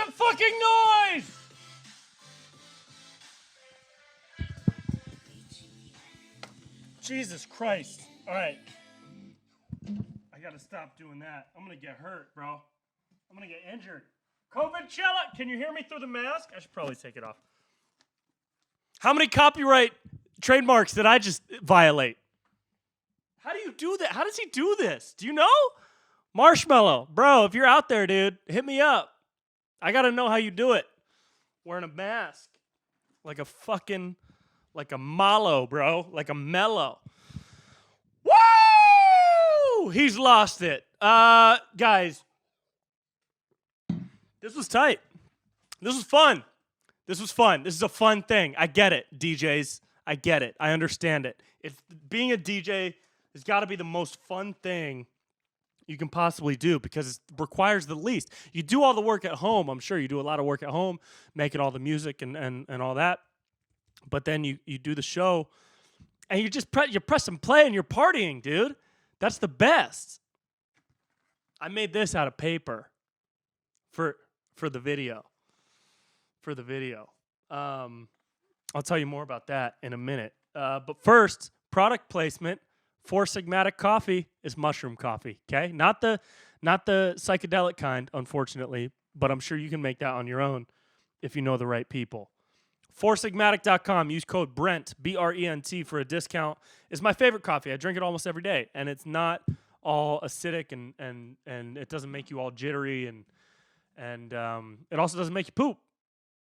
some fucking noise! Jesus Christ. All right. I got to stop doing that. I'm going to get hurt, bro. I'm going to get injured. Coachella. Can you hear me through the mask? I should probably take it off. How many copyright trademarks did I just violate? How do you do that? How does he do this? Do you know? Marshmallow. Bro, if you're out there, dude, hit me up. I got to know how you do it. Wearing a mask. Like a mallow, bro. Like a mellow. Woo! He's lost it. Guys. This was tight. This was fun. This is a fun thing. I get it, DJs. I get it. I understand it. Being a DJ has got to be the most fun thing you can possibly do because it requires the least. You do all the work at home. I'm sure you do a lot of work at home, making all the music and all that. But then you do the show, and you press and play, and you're partying, dude. That's the best. I made this out of paper for the video. I'll tell you more about that in a minute. But first, product placement. Four Sigmatic coffee is mushroom coffee. Okay, not the psychedelic kind, unfortunately, but I'm sure you can make that on your own if you know the right people. foursigmatic.com. Use code Brent, BRENT, for a discount. It's my favorite coffee. I drink it almost every day, and it's not all acidic and it doesn't make you all jittery and it also doesn't make you poop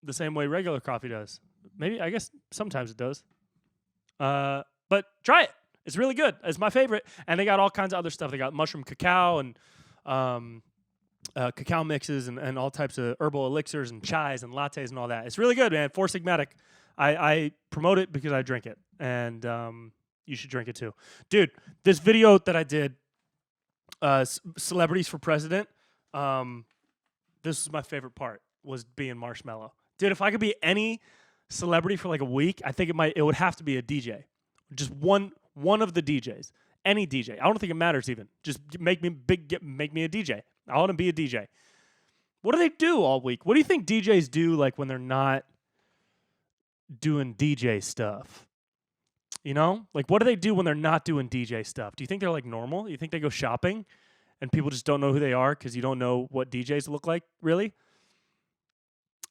the same way regular coffee does. Maybe, I guess sometimes it does. But try it. It's really good. It's my favorite. And they got all kinds of other stuff. They got mushroom cacao and cacao mixes and all types of herbal elixirs and chais and lattes and all that. It's really good, man. Four Sigmatic. I promote it because I drink it. And you should drink it too. Dude, this video that I did, Celebrities for President, this is my favorite part, was being Marshmallow. Dude, if I could be any celebrity for like a week, I think it would have to be a DJ. Just one of the DJs. Any DJ. I don't think it matters even. Just make me a DJ. I want to be a DJ. What do they do all week? What do you think DJs do like when they're not doing DJ stuff? You know? Like what do they do when they're not doing DJ stuff? Do you think they're like normal? You think they go shopping and people just don't know who they are because you don't know what DJs look like, really?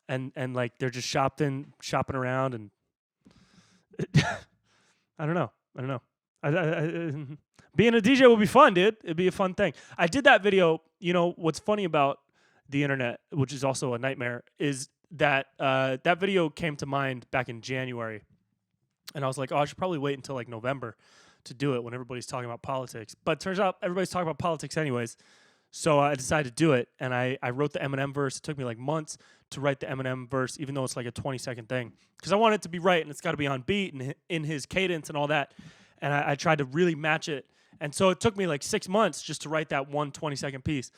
And like they're just shopping around and I don't know. Being a DJ would be fun, dude. It'd be a fun thing. I did that video. You know, what's funny about the internet, which is also a nightmare, is that that video came to mind back in January. And I was like, oh, I should probably wait until like November to do it when everybody's talking about politics. But it turns out everybody's talking about politics anyways. So I decided to do it. And I wrote the Eminem verse. It took me like months to write the Eminem verse, even though it's like a 20-second thing. Because I want it to be right, and it's got to be on beat and in his cadence and all that. And I tried to really match it. And so it took me like 6 months just to write that one 20-second piece.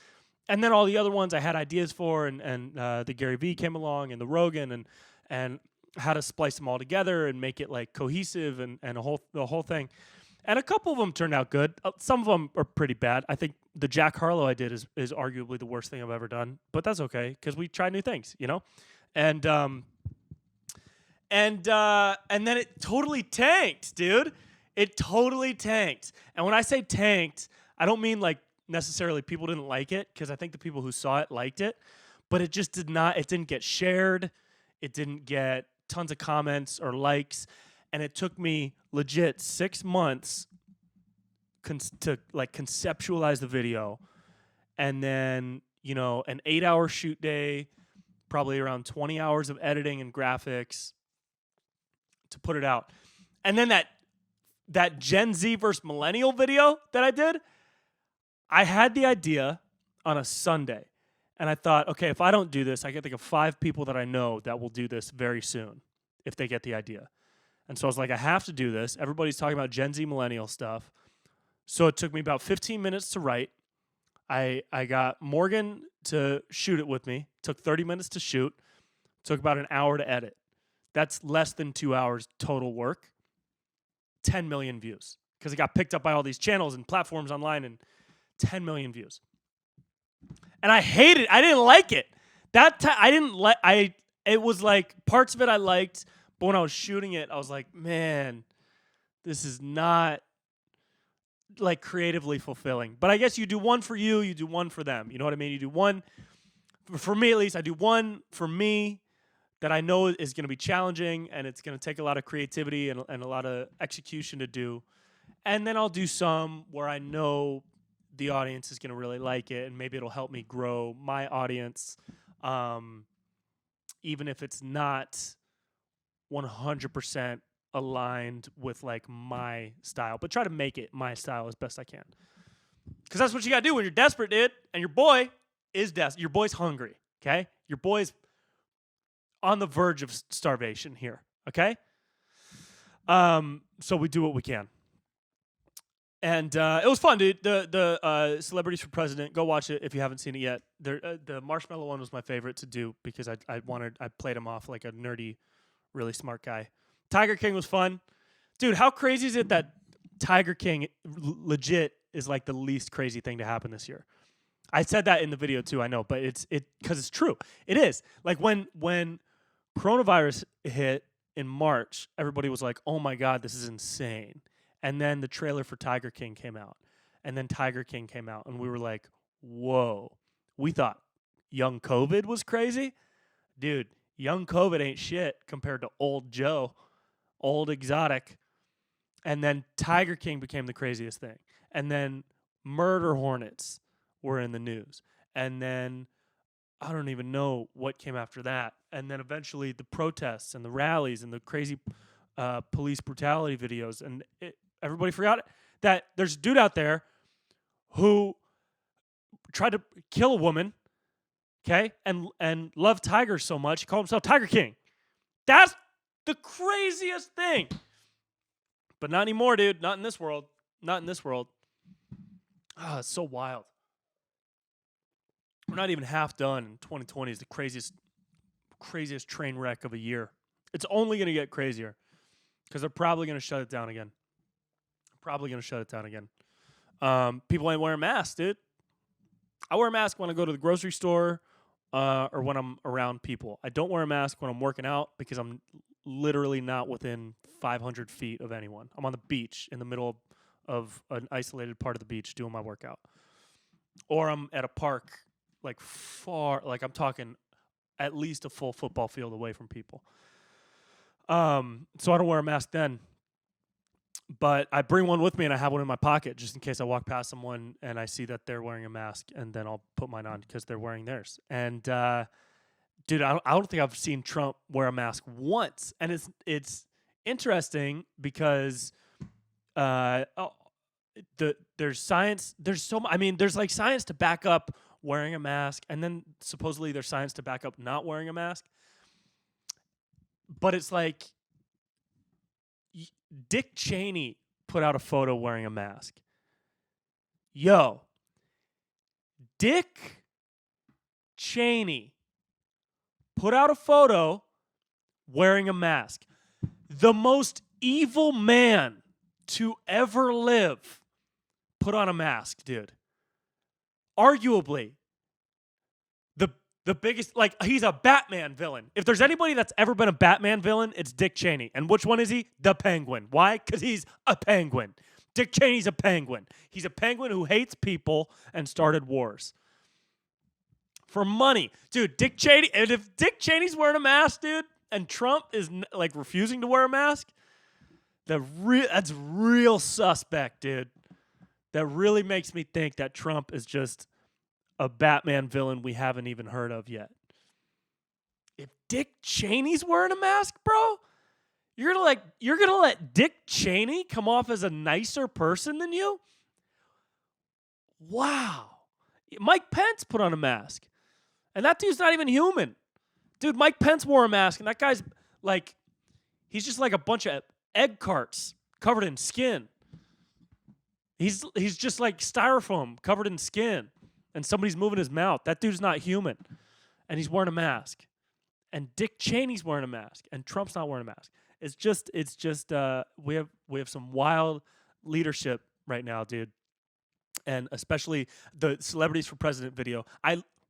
And then all the other ones I had ideas for, and the Gary Vee came along, and the Rogan, and how to splice them all together and make it like cohesive and the whole thing. And a couple of them turned out good. Some of them are pretty bad. I think the Jack Harlow I did is arguably the worst thing I've ever done. But that's okay, because we try new things, you know? And then it totally tanked, dude. It totally tanked. And when I say tanked, I don't mean like necessarily people didn't like it, because I think the people who saw it liked it. But it just didn't get shared. It didn't get tons of comments or likes. And it took me legit 6 months to like conceptualize the video. And then, you know, an 8-hour shoot day, probably around 20 hours of editing and graphics to put it out. And then that Gen Z versus Millennial video that I did, I had the idea on a Sunday. And I thought, okay, if I don't do this, I can think of 5 people that I know that will do this very soon if they get the idea. And so I was like, I have to do this. Everybody's talking about Gen Z millennial stuff. So it took me about 15 minutes to write. I got Morgan to shoot it with me. Took 30 minutes to shoot. Took about an hour to edit. That's less than 2 hours total work. 10 million views. Because it got picked up by all these channels and platforms online, and 10 million views. And I hated it. I didn't like it. I didn't like. It was like parts of it I liked, but when I was shooting it, I was like, man, this is not like creatively fulfilling. But I guess you do one for you do one for them. You know what I mean? You do one for me at least. I do one for me that I know is going to be challenging and it's going to take a lot of creativity and a lot of execution to do. And then I'll do some where I know the audience is going to really like it and maybe it'll help me grow my audience, even if it's not 100% aligned with like my style, but try to make it my style as best I can. Because that's what you got to do when you're desperate, dude. And your boy is desperate. Your boy's hungry, okay? Your boy's on the verge of starvation here, okay? So we do what we can. And it was fun, dude. The Celebrities for President, go watch it if you haven't seen it yet. The marshmallow one was my favorite to do because I played him off like a nerdy, really smart guy. Tiger King was fun. Dude, how crazy is it that Tiger King legit is like the least crazy thing to happen this year? I said that in the video too, I know, but it's because it's true. It is. Like when coronavirus hit in March, everybody was like, oh my God, this is insane. And then the trailer for Tiger King came out. And then Tiger King came out. And we were like, whoa. We thought young COVID was crazy. Dude, young COVID ain't shit compared to old Joe, old exotic. And then Tiger King became the craziest thing. And then murder hornets were in the news. And then I don't even know what came after that. And then eventually the protests and the rallies and the crazy police brutality videos. And everybody forgot that there's a dude out there who tried to kill a woman, okay, and loved tigers so much, he called himself Tiger King. That's the craziest thing. But not anymore, dude. Not in this world. Not in this world. Ah, it's so wild. We're not even half done, and 2020 is the craziest train wreck of a year. It's only going to get crazier because they're probably going to shut it down again. People ain't wearing masks, dude. I wear a mask when I go to the grocery store or when I'm around people. I don't wear a mask when I'm working out because I'm literally not within 500 feet of anyone. I'm on the beach in the middle of an isolated part of the beach doing my workout. Or I'm at a park like far, like I'm talking at least a full football field away from people. So I don't wear a mask then. But I bring one with me and I have one in my pocket just in case I walk past someone and I see that they're wearing a mask, and then I'll put mine on because they're wearing theirs. And dude, I don't think I've seen Trump wear a mask once, and it's interesting because there's science. There's there's like science to back up wearing a mask, and then supposedly there's science to back up not wearing a mask. But it's like Dick Cheney put out a photo wearing a mask. Yo, Dick Cheney put out a photo wearing a mask. The most evil man to ever live put on a mask, dude. Arguably, the biggest, like, he's a Batman villain. If there's anybody that's ever been a Batman villain, it's Dick Cheney. And which one is he? The Penguin. Why? Because he's a penguin. Dick Cheney's a penguin. He's a penguin who hates people and started wars. For money. Dude, Dick Cheney, and if Dick Cheney's wearing a mask, dude, and Trump is like refusing to wear a mask, that's real suspect, dude. That really makes me think that Trump is just a Batman villain we haven't even heard of yet. If Dick Cheney's wearing a mask, bro, you're gonna let Dick Cheney come off as a nicer person than you? Wow. Mike Pence put on a mask. And that dude's not even human. Dude, Mike Pence wore a mask, and that guy's like, he's just like a bunch of egg carts covered in skin. He's just like styrofoam covered in skin. And somebody's moving his mouth. That dude's not human. And he's wearing a mask. And Dick Cheney's wearing a mask. And Trump's not wearing a mask. It's just we have some wild leadership right now, dude. And especially the Celebrities for President video.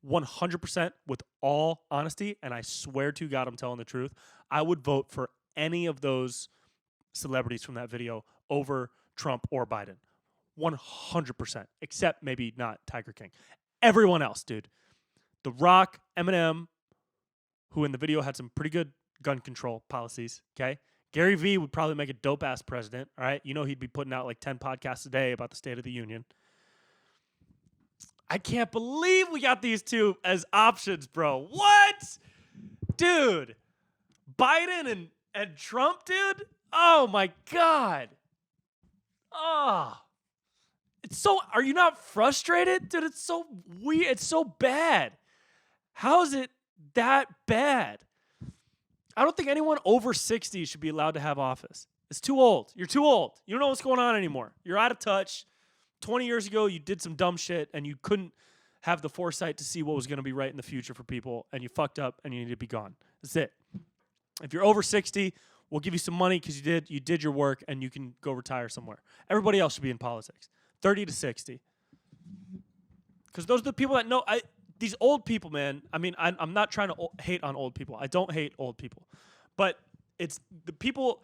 100% with all honesty, and I swear to God I'm telling the truth, I would vote for any of those celebrities from that video over Trump or Biden. 100%, except maybe not Tiger King. Everyone else, dude. The Rock, Eminem, who in the video had some pretty good gun control policies, okay? Gary Vee would probably make a dope-ass president, all right? You know he'd be putting out like 10 podcasts a day about the State of the Union. I can't believe we got these two as options, bro. What? Dude. Biden and Trump, dude? Oh, my God. Oh. It's so, are you not frustrated? Dude, it's so weird. It's so bad. How is it that bad? I don't think anyone over 60 should be allowed to have office. It's too old. You're too old. You don't know what's going on anymore. You're out of touch. 20 years ago, you did some dumb shit, and you couldn't have the foresight to see what was going to be right in the future for people, and you fucked up, and you need to be gone. That's it. If you're over 60, we'll give you some money because you did your work, and you can go retire somewhere. Everybody else should be in politics. 30 to 60. Because those are the people that know. These old people, man, I mean, I'm not trying to hate on old people. I don't hate old people. But it's the people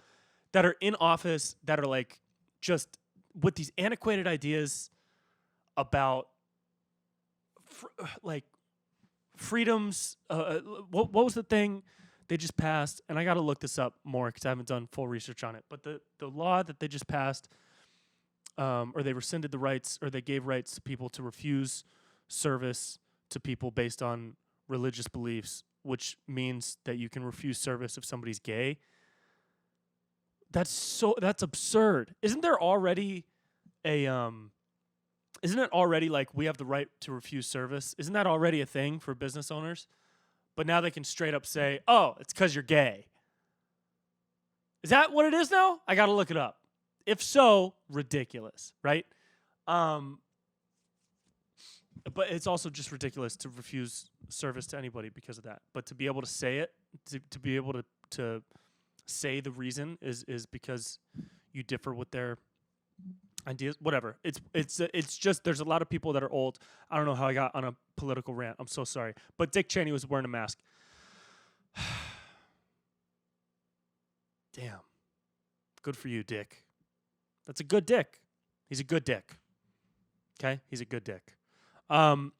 that are in office that are like just with these antiquated ideas about like freedoms. What was the thing they just passed? And I got to look this up more because I haven't done full research on it. But the law that they just passed, or they rescinded the rights, or they gave rights to people to refuse service to people based on religious beliefs, which means that you can refuse service if somebody's gay. That's absurd. Isn't there already isn't it already like we have the right to refuse service? Isn't that already a thing for business owners? But now they can straight up say, "Oh, it's cuz you're gay." Is that what it is now? I got to look it up. If so, ridiculous, right? But it's also just ridiculous to refuse service to anybody because of that. But to be able to say it, to be able to say the reason is because you differ with their ideas. Whatever. It's just there's a lot of people that are old. I don't know how I got on a political rant. I'm so sorry. But Dick Cheney was wearing a mask. Damn. Good for you, Dick. That's a good dick. He's a good dick. Okay? He's a good dick. I'm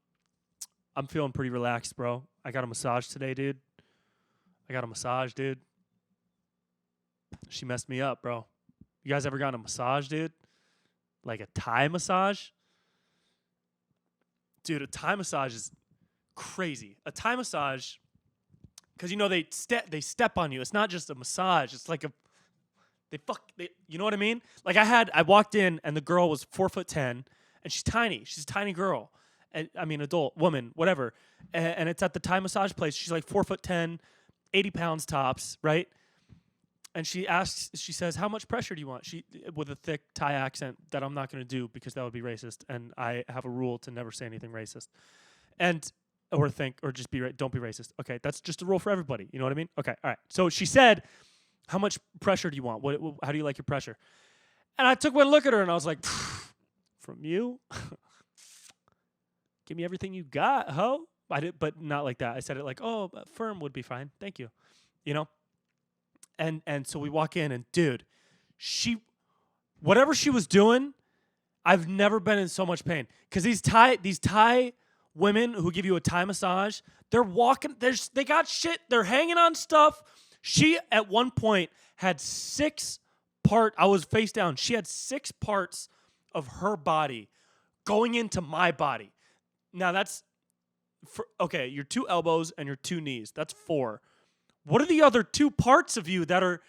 feeling pretty relaxed, bro. I got a massage today, dude. She messed me up, bro. You guys ever gotten a massage, dude? Like a Thai massage? Dude, a Thai massage is crazy. A Thai massage, because you know they step on you. It's not just a massage. It's like you know what I mean? Like I walked in and the girl was 4'10", and she's tiny. She's a tiny girl. I mean, adult, woman, whatever. And it's at the Thai massage place. She's like 4'10", 80 pounds tops, right? And she says, "How much pressure do you want?" With a thick Thai accent that I'm not going to do because that would be racist. And I have a rule to never say anything racist. Don't be racist. Okay, that's just a rule for everybody. You know what I mean? Okay, all right. So she said, "How much pressure do you want? How do you like your pressure?" And I took one look at her and I was like, "From you? Give me everything you got, ho." I did, but not like that. I said it like, "Oh, firm would be fine. Thank you." You know? And so we walk in and dude, whatever she was doing, I've never been in so much pain. Because these Thai women who give you a Thai massage, they're walking, they got shit, they're hanging on stuff. She at one point had I was face down. She had 6 parts of her body going into my body. Now that's okay, your 2 elbows and your 2 knees. That's 4. What are the other 2 parts of you that are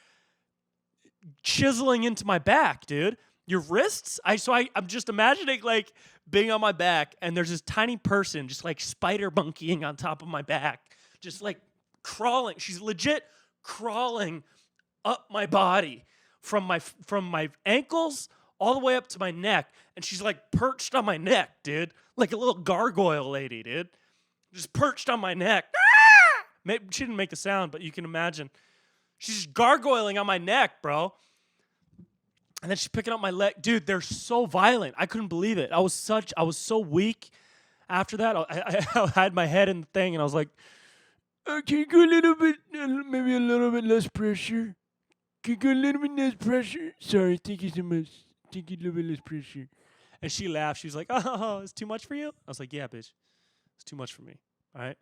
chiseling into my back, dude? Your wrists? I'm just imagining like being on my back and there's this tiny person just like spider monkeying on top of my back, just like crawling. She's legit crawling up my body from my ankles all the way up to my neck, and she's like perched on my neck, dude, like a little gargoyle lady, dude, just perched on my neck. Maybe she didn't make the sound, but you can imagine. She's just gargoyling on my neck, bro. And then she's picking up my leg. Dude, they're so violent. I couldn't believe it. I was so weak. After that, I had my head in the thing, and I was like, can you go a little bit, maybe a little bit less pressure? Can you go a little bit less pressure? Sorry, thank you so much. Thank you, a little bit less pressure. And she laughed. She was like, oh, it's too much for you? I was like, yeah, bitch. It's too much for me. All right?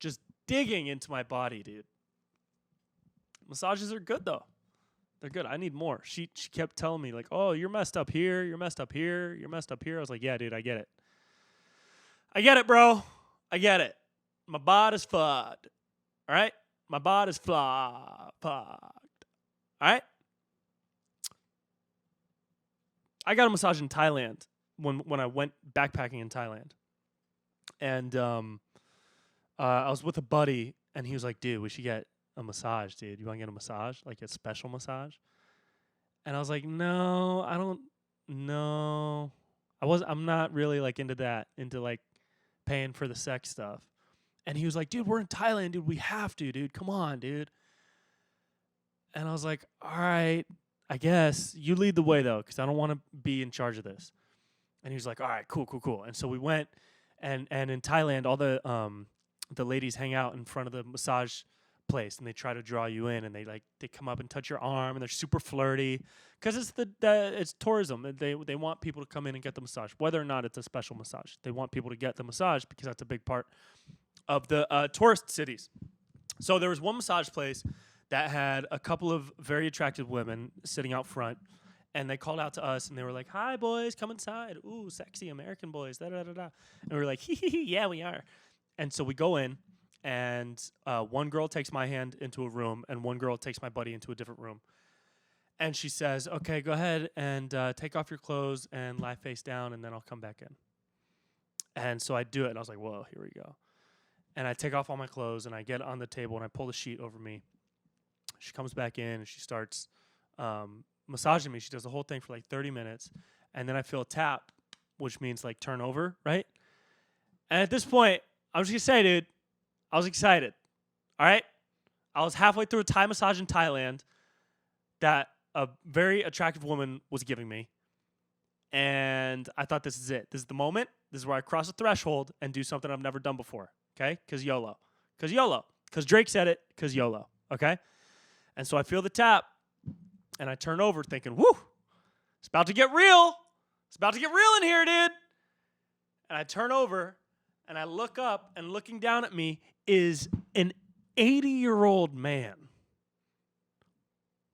Just digging into my body, dude. Massages are good, though. They're good. I need more. She kept telling me, like, oh, you're messed up here. You're messed up here. You're messed up here. I was like, yeah, dude, I get it. I get it, bro. I get it. My body's fucked. All right? My body's fucked. All right? I got a massage in Thailand when I went backpacking in Thailand. And I was with a buddy, and he was like, dude, we should get a massage, dude. You want to get a massage? Like a special massage? And I was like, no, I don't know. I'm not really like into that, into like paying for the sex stuff. And he was like, dude, we're in Thailand, dude. We have to, dude. Come on, dude. And I was like, all right, I guess. You lead the way, though, because I don't want to be in charge of this. And he was like, all right, cool. And so we went, and in Thailand, all the ladies hang out in front of the massage place, and they try to draw you in, and they come up and touch your arm, and they're super flirty because it's tourism. They want people to come in and get the massage, whether or not it's a special massage. They want people to get the massage because that's a big part of the tourist cities. So there was one massage place that had a couple of very attractive women sitting out front, and they called out to us, and they were like, hi, boys, come inside. Ooh, sexy American boys, da-da-da-da. And we were like, hee, yeah, we are. And so we go in, and one girl takes my hand into a room, and one girl takes my buddy into a different room. And she says, okay, go ahead and take off your clothes and lie face down, and then I'll come back in. And so I do it, and I was like, whoa, here we go. And I take off all my clothes, and I get on the table, and I pull the sheet over me. She comes back in, and she starts massaging me. She does the whole thing for like 30 minutes. And then I feel a tap, which means like turn over, right? And at this point, I was just going to say, dude, I was excited. All right? I was halfway through a Thai massage in Thailand that a very attractive woman was giving me. And I thought, this is it. This is the moment. This is where I cross the threshold and do something I've never done before. Okay? Because YOLO. Because YOLO. Because Drake said it. Because YOLO. Okay? And so I feel the tap, and I turn over thinking, whoo, it's about to get real. It's about to get real in here, dude. And I turn over, and I look up, and looking down at me is an 80-year-old man.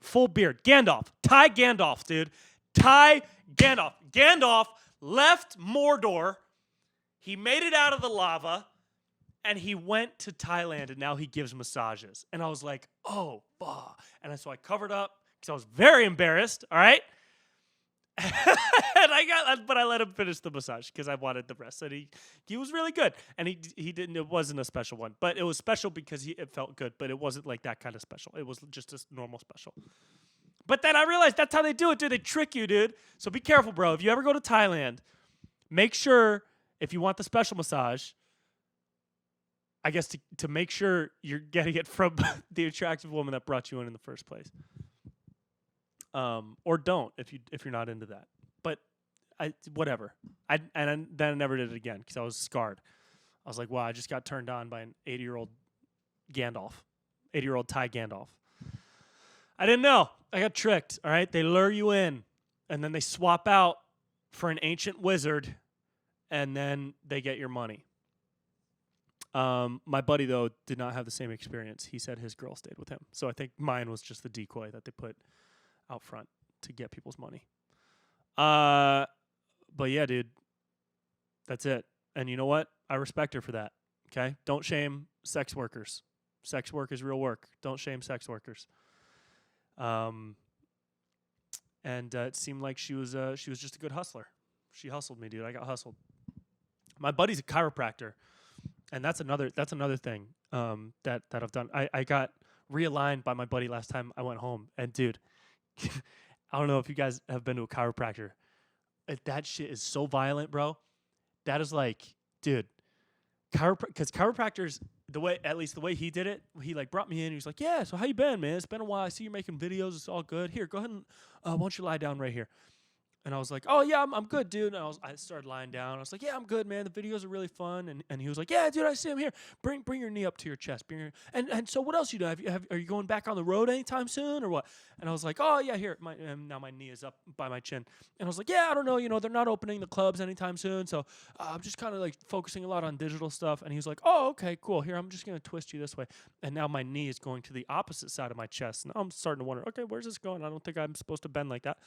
Full beard. Gandalf. Thai Gandalf, dude. Thai Gandalf. Gandalf left Mordor. He made it out of the lava, and he went to Thailand, and now he gives massages. And I was like, oh, fuck. And so I covered up because I was very embarrassed, all right? But I let him finish the massage because I wanted the rest. And he was really good. And he didn't, it wasn't a special one. But it was special because it felt good. But it wasn't like that kind of special. It was just a normal special. But then I realized that's how they do it, dude. They trick you, dude. So be careful, bro. If you ever go to Thailand, make sure, if you want the special massage, I guess to make sure you're getting it from the attractive woman that brought you in the first place. Or don't if you're not into that. But whatever. Then I never did it again because I was scarred. I was like, wow, I just got turned on by an 80-year-old Gandalf, 80-year-old Thai Gandalf. I didn't know. I got tricked. All right, they lure you in, and then they swap out for an ancient wizard, and then they get your money. My buddy, though, did not have the same experience. He said his girl stayed with him. So I think mine was just the decoy that they put out front to get people's money. But yeah, dude, that's it. And you know what? I respect her for that. Okay? Don't shame sex workers. Sex work is real work. Don't shame sex workers. And it seemed like she was just a good hustler. She hustled me, dude. I got hustled. My buddy's a chiropractor. And that's another thing that I've done. I got realigned by my buddy last time I went home. And dude, I don't know if you guys have been to a chiropractor. That shit is so violent, bro. That is like, dude, because chiropractors, at least the way he did it, he like brought me in. He was like, yeah, so how you been, man? It's been a while. I see you're making videos. It's all good. Here, go ahead and why don't you lie down right here? And I was like, oh, yeah, I'm good, dude. And I started lying down. I was like, yeah, I'm good, man. The videos are really fun. And he was like, yeah, dude, I see him here. Bring your knee up to your chest. And so what else you do? Are you going back on the road anytime soon or what? And I was like, oh, yeah, here. Now my knee is up by my chin. And I was like, yeah, I don't know. They're not opening the clubs anytime soon. So I'm just kind of like focusing a lot on digital stuff. And he was like, oh, okay, cool. Here, I'm just going to twist you this way. And now my knee is going to the opposite side of my chest. And I'm starting to wonder, okay, where's this going? I don't think I'm supposed to bend like that.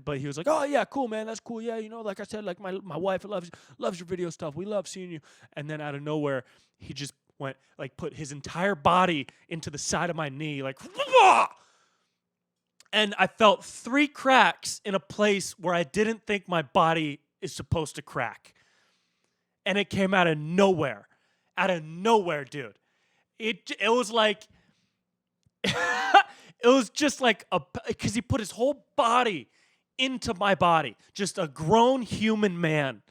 But he was like, oh, yeah, cool, man. That's cool. Yeah, like I said, like my wife loves your video stuff. We love seeing you. And then out of nowhere, he just went, like, put his entire body into the side of my knee, like, wah! And I felt 3 cracks in a place where I didn't think my body is supposed to crack. And it came out of nowhere. Out of nowhere, dude. It was like, it was just like, because he put his whole body into my body. Just a grown human man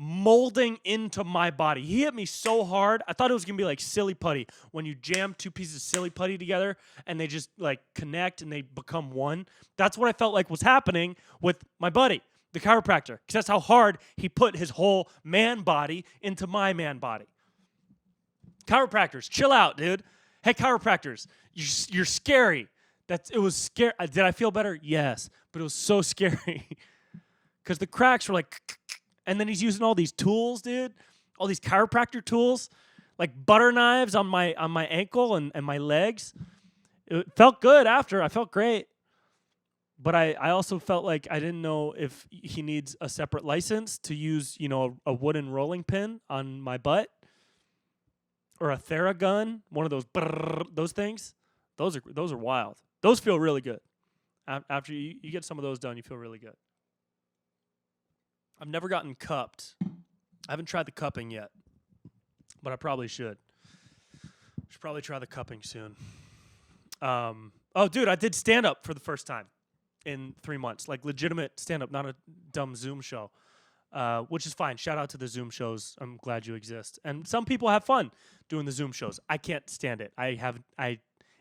molding into my body. He hit me so hard. I thought it was going to be like silly putty when you jam 2 pieces of silly putty together and they just like connect and they become one. That's what I felt like was happening with my buddy, the chiropractor, because that's how hard he put his whole man body into my man body. Chiropractors, chill out, dude. Hey, chiropractors, you're scary. It was scary. Did I feel better? Yes, but it was so scary because the cracks were like, and then he's using all these tools, dude, all these chiropractor tools, like butter knives on my ankle and my legs. It felt good after. I felt great, but I also felt like I didn't know if he needs a separate license to use, a wooden rolling pin on my butt or a Theragun, one of those things. Those are wild. Those feel really good. After you get some of those done, you feel really good. I've never gotten cupped. I haven't tried the cupping yet, but I probably should. Should probably try the cupping soon. Oh, dude, I did stand-up for the first time in 3 months. Like legitimate stand-up, not a dumb Zoom show, which is fine. Shout out to the Zoom shows. I'm glad you exist. And some people have fun doing the Zoom shows. I can't stand it.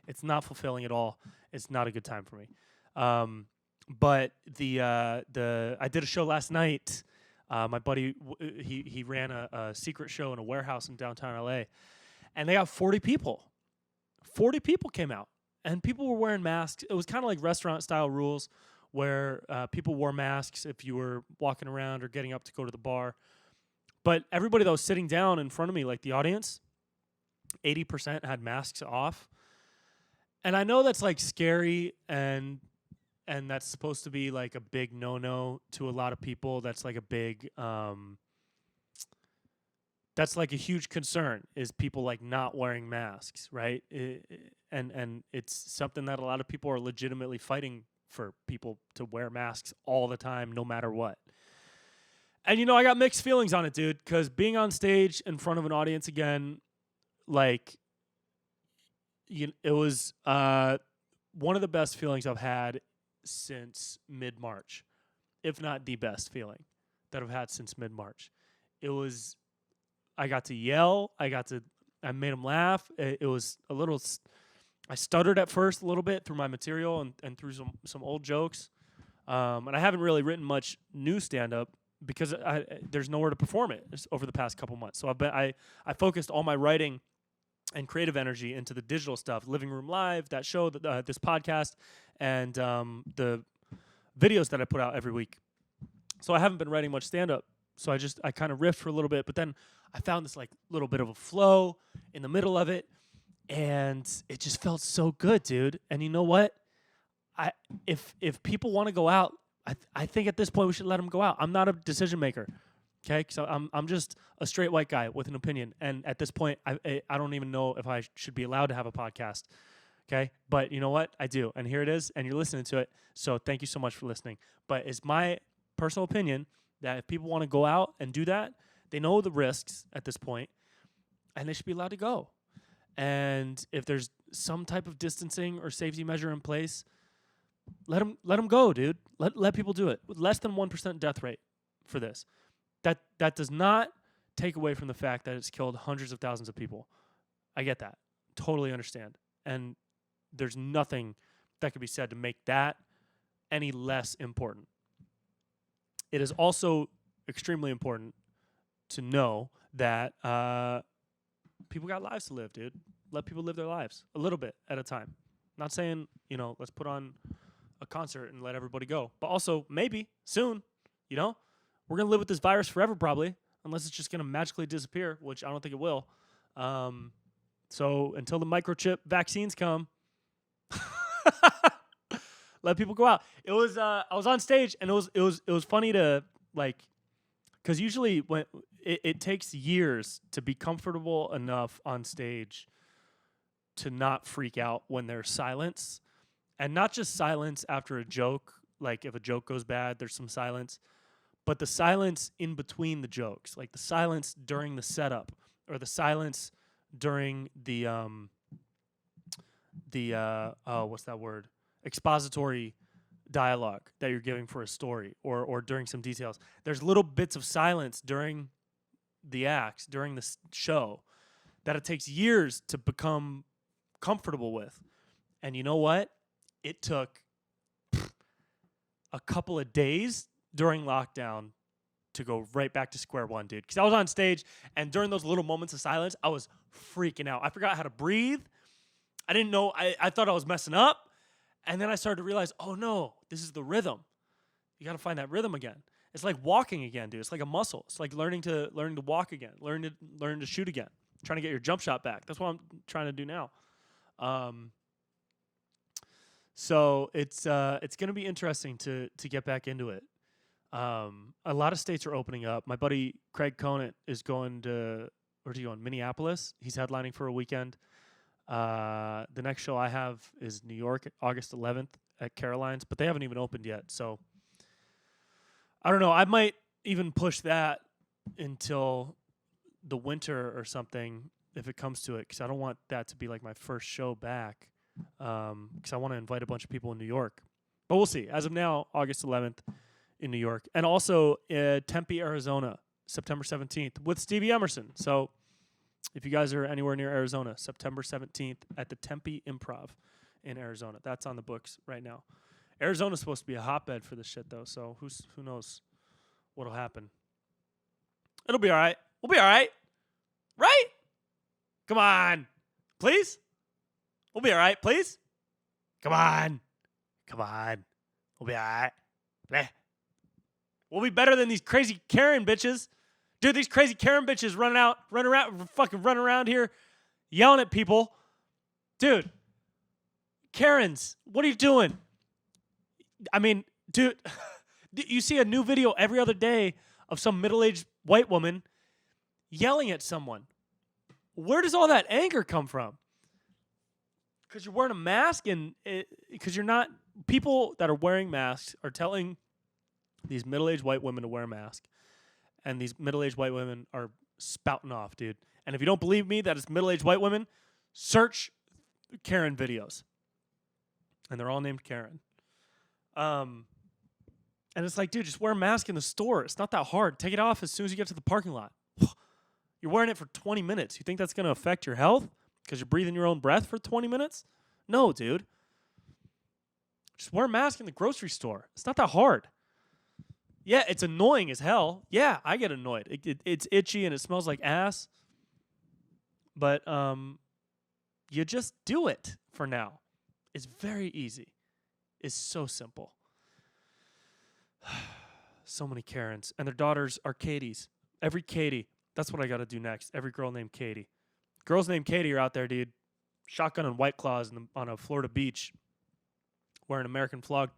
It's not fulfilling at all. It's not a good time for me. But I did a show last night. My buddy, he ran a secret show in a warehouse in downtown LA, and they got 40 people. 40 people came out, and people were wearing masks. It was kind of like restaurant style rules where people wore masks if you were walking around or getting up to go to the bar. But everybody that was sitting down in front of me, like the audience, 80% had masks off. And I know that's like scary and that's supposed to be like a big no-no to a lot of people. That's like a big that's like a huge concern is people like not wearing masks, right? And it's something that a lot of people are legitimately fighting for people to wear masks all the time, no matter what. And I got mixed feelings on it, dude, because being on stage in front of an audience again, like, it was one of the best feelings I've had since mid-March, if not the best feeling that I've had since mid-March. I got to yell. I made them laugh. It was a little, I stuttered at first a little bit through my material and through some old jokes. And I haven't really written much new stand-up because there's nowhere to perform it over the past couple months. So I focused all my writing and creative energy into the digital stuff, Living Room Live, that show, this podcast, and the videos that I put out every week. So I haven't been writing much stand-up. So I kind of riffed for a little bit, but then I found this like little bit of a flow in the middle of it, and it just felt so good, dude. And you know what? If people want to go out, I think at this point we should let them go out. I'm not a decision maker. Okay, so I'm just a straight white guy with an opinion, and at this point, I don't even know if I should be allowed to have a podcast. Okay, but you know what? I do, and here it is, and you're listening to it. So thank you so much for listening. But it's my personal opinion that if people want to go out and do that, they know the risks at this point, and they should be allowed to go. And if there's some type of distancing or safety measure in place, let them go, dude. Let people do it. With less than 1% death rate for this. That does not take away from the fact that it's killed hundreds of thousands of people. I get that. Totally understand. And there's nothing that could be said to make that any less important. it is also extremely important to know that people got lives to live, dude. Let people live their lives a little bit at a time. Not saying, let's put on a concert and let everybody go. But also, maybe, soon, we're going to live with this virus forever probably, unless it's just going to magically disappear, which I don't think it will. So until the microchip vaccines come, let people go out. It was I was on stage, and it was funny to, like, because usually when it takes years to be comfortable enough on stage to not freak out when there's silence, and not just silence after a joke. Like if a joke goes bad, there's some silence, but the silence in between the jokes, like the silence during the setup, or the silence during the what's that word? Expository dialogue that you're giving for a story, or during some details. There's little bits of silence during the acts, during the show, that it takes years to become comfortable with. And you know what? It took a couple of days during lockdown to go right back to square one, dude. Because I was on stage, and during those little moments of silence, I was freaking out. I forgot how to breathe. I didn't know. I thought I was messing up. And then I started to realize, oh no, this is the rhythm. You got to find that rhythm again. It's like walking again, dude. It's like a muscle. It's like learning to walk again, learn to shoot again, trying to get your jump shot back. That's what I'm trying to do now. So it's going to be interesting to get back into it. A lot of states are opening up. My buddy Craig Conant is going to, where's he going? Minneapolis. He's headlining for a weekend. The next show I have is New York, August 11th at Caroline's, but they haven't even opened yet. So I don't know. I might even push that until the winter or something if it comes to it, because I don't want that to be like my first show back, because I want to invite a bunch of people in New York. But we'll see. As of now, August 11th in New York. And also Tempe, Arizona, September 17th with Stevie Emerson. So if you guys are anywhere near Arizona, September 17th at the Tempe Improv in Arizona. That's on the books right now. Arizona's supposed to be a hotbed for this shit, though, so who knows what'll happen. It'll be all right. We'll be all right. Right? Come on. Please? We'll be all right, please? Come on. Come on. We'll be all right. Bleh. We'll be better than these crazy Karen bitches. Dude, these crazy Karen bitches running around here yelling at people. Dude, Karens, what are you doing? I mean, dude, you see a new video every other day of some middle-aged white woman yelling at someone. Where does all that anger come from? Because you're wearing a mask, and because you're not, people that are wearing masks are telling these middle-aged white women to wear a mask. And these middle-aged white women are spouting off, dude. And if you don't believe me that it's middle-aged white women, search Karen videos. And they're all named Karen. And it's like, dude, just wear a mask in the store. It's not that hard. Take it off as soon as you get to the parking lot. You're wearing it for 20 minutes. You think that's going to affect your health because you're breathing your own breath for 20 minutes? No, dude. Just wear a mask in the grocery store. It's not that hard. Yeah, it's annoying as hell. Yeah, I get annoyed. It's itchy and it smells like ass. But you just do it for now. It's very easy. It's so simple. So many Karens. And their daughters are Katies. Every Katie. That's what I got to do next. Every girl named Katie. Girls named Katie are out there, dude. Shotgun and White Claws on a Florida beach. Wearing American flag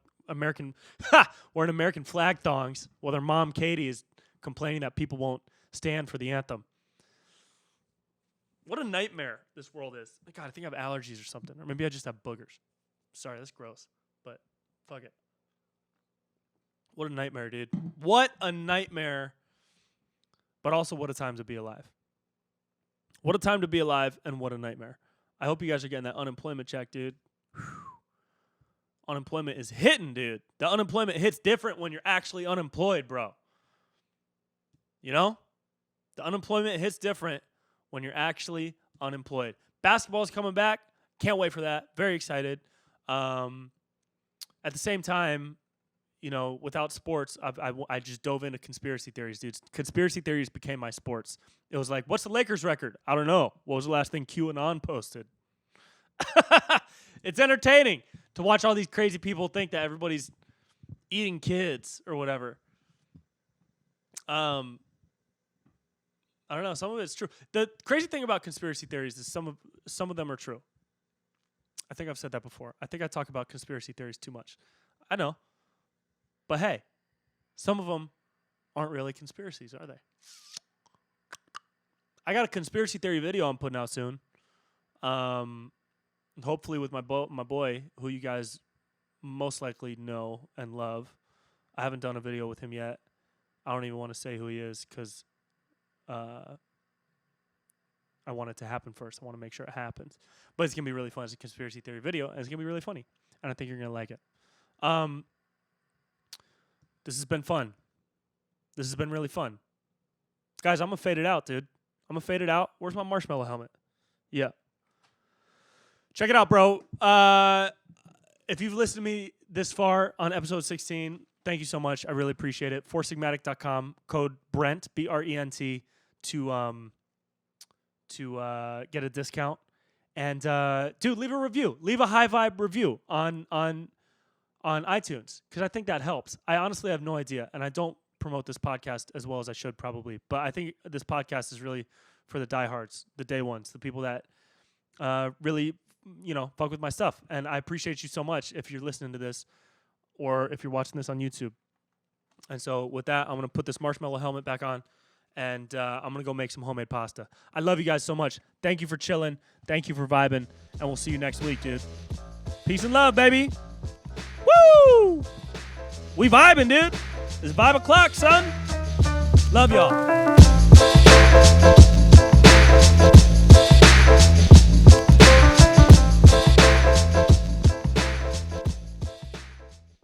thongs while their mom Katie is complaining that people won't stand for the anthem. What a nightmare this world is. God, I think I have allergies or something. Or maybe I just have boogers. Sorry, that's gross. But fuck it. What a nightmare, dude. What a nightmare. But also what a time to be alive. What a time to be alive, and what a nightmare. I hope you guys are getting that unemployment check, dude. Whew. Unemployment is hitting, dude. The unemployment hits different when you're actually unemployed, bro. You know? The unemployment hits different when you're actually unemployed. Basketball is coming back. Can't wait for that. Very excited. At the same time, without sports, I just dove into conspiracy theories, dude. Conspiracy theories became my sports. It was like, what's the Lakers record? I don't know. What was the last thing QAnon posted? It's entertaining to watch all these crazy people think that everybody's eating kids or whatever. I don't know. Some of it's true. The crazy thing about conspiracy theories is some of them are true. I think I've said that before. I think I talk about conspiracy theories too much. I know. But hey, some of them aren't really conspiracies, are they? I got a conspiracy theory video I'm putting out soon. Hopefully with my boy, who you guys most likely know and love. I haven't done a video with him yet. I don't even want to say who he is because I want it to happen first. I want to make sure it happens. But it's going to be really fun. It's a conspiracy theory video, and it's going to be really funny. And I think you're going to like it. This has been fun. This has been really fun. Guys, I'm going to fade it out, dude. I'm going to fade it out. Where's my marshmallow helmet? Yeah. Check it out, bro. If you've listened to me this far on episode 16, thank you so much. I really appreciate it. foursigmatic.com, code Brent, Brent, to get a discount. And dude, leave a review. Leave a high vibe review on iTunes because I think that helps. I honestly have no idea, and I don't promote this podcast as well as I should probably. But I think this podcast is really for the diehards, the day ones, the people that really, fuck with my stuff. And I appreciate you so much if you're listening to this or if you're watching this on YouTube. And so with that, I'm going to put this marshmallow helmet back on. And I'm going to go make some homemade pasta. I love you guys so much. Thank you for chilling. Thank you for vibing. And we'll see you next week, dude. Peace and love, baby. Woo! We vibing, dude. It's 5 o'clock, son. Love y'all.